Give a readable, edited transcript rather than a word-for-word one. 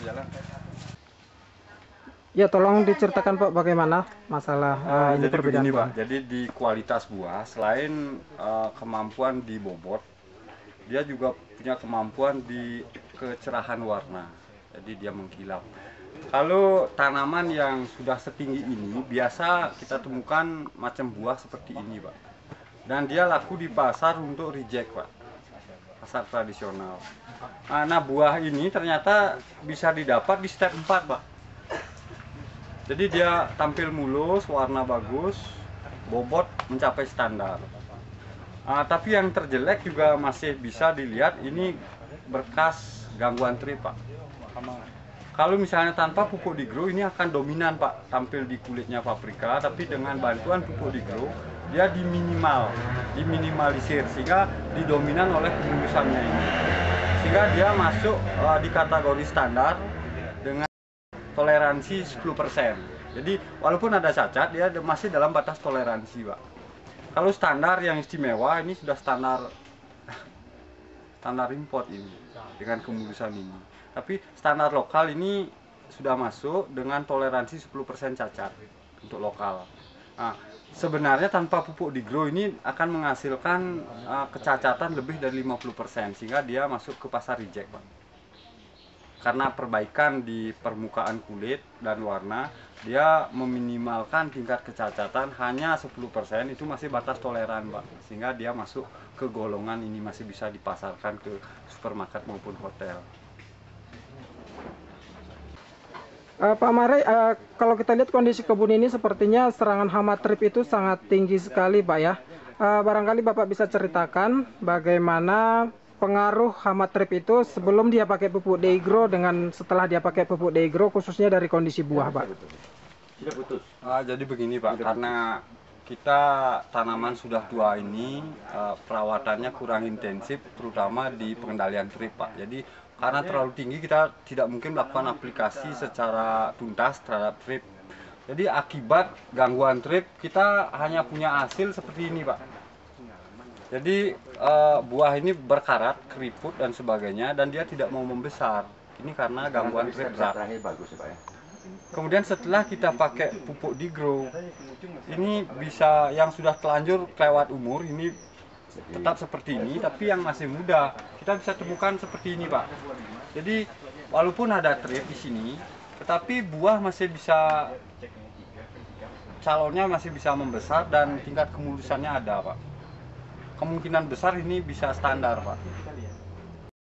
jalan. Ya, tolong diceritakan Pak bagaimana masalah ini Jadi perbedaan begini Pak, buah. jadi di kualitas buah selain kemampuan di bobot, dia juga punya kemampuan di kecerahan warna. Jadi dia mengkilap. Kalau tanaman yang sudah setinggi ini biasa kita temukan macam buah seperti ini Pak. Dan dia laku di pasar untuk reject Pak, pasar tradisional. Nah buah ini ternyata bisa didapat di step 4 Pak. Jadi dia tampil mulus, warna bagus, bobot mencapai standar. Tapi yang terjelek juga masih bisa dilihat, ini berkas gangguan trip Pak. Kalau misalnya tanpa pupuk digrow ini akan dominan Pak, tampil di kulitnya paprika, tapi dengan bantuan pupuk digrow dia diminimalisir sehingga didominan oleh kemulusannya ini. Sehingga dia masuk di kategori standar dengan toleransi 10%. Jadi walaupun ada cacat, dia masih dalam batas toleransi Pak. Kalau standar yang istimewa ini sudah standar import ini dengan kemulusan ini. Tapi standar lokal ini sudah masuk dengan toleransi 10% cacat untuk lokal. Nah, sebenarnya tanpa pupuk digrow ini akan menghasilkan kecacatan lebih dari 50% sehingga dia masuk ke pasar reject Pak. Karena perbaikan di permukaan kulit dan warna, dia meminimalkan tingkat kecacatan hanya 10%, itu masih batas toleran Pak. Sehingga dia masuk ke golongan ini, masih bisa dipasarkan ke supermarket maupun hotel. Pak Marai, kalau kita lihat kondisi kebun ini sepertinya serangan hama trip itu sangat tinggi sekali Pak ya. Barangkali Bapak bisa ceritakan bagaimana pengaruh hama trip itu sebelum dia pakai pupuk Deigro dengan setelah dia pakai pupuk Deigro, khususnya dari kondisi buah Pak. Tidak putus. Jadi begini Pak, karena kita tanaman sudah tua ini perawatannya kurang intensif, terutama di pengendalian trip Pak. Jadi karena terlalu tinggi kita tidak mungkin melakukan aplikasi secara tuntas terhadap trip. Jadi akibat gangguan trip kita hanya punya hasil seperti ini Pak. Jadi buah ini berkarat, keriput dan sebagainya, dan dia tidak mau membesar. Ini karena gangguan trip berat. Kemudian setelah kita pakai pupuk digrow, ini bisa yang sudah telanjur kelewat umur ini tetap seperti ini, tapi yang masih muda kita bisa temukan seperti ini Pak. Jadi walaupun ada trip di sini, tetapi buah masih bisa, calonnya masih bisa membesar dan tingkat kemulusannya ada Pak. Kemungkinan besar ini bisa standar Pak.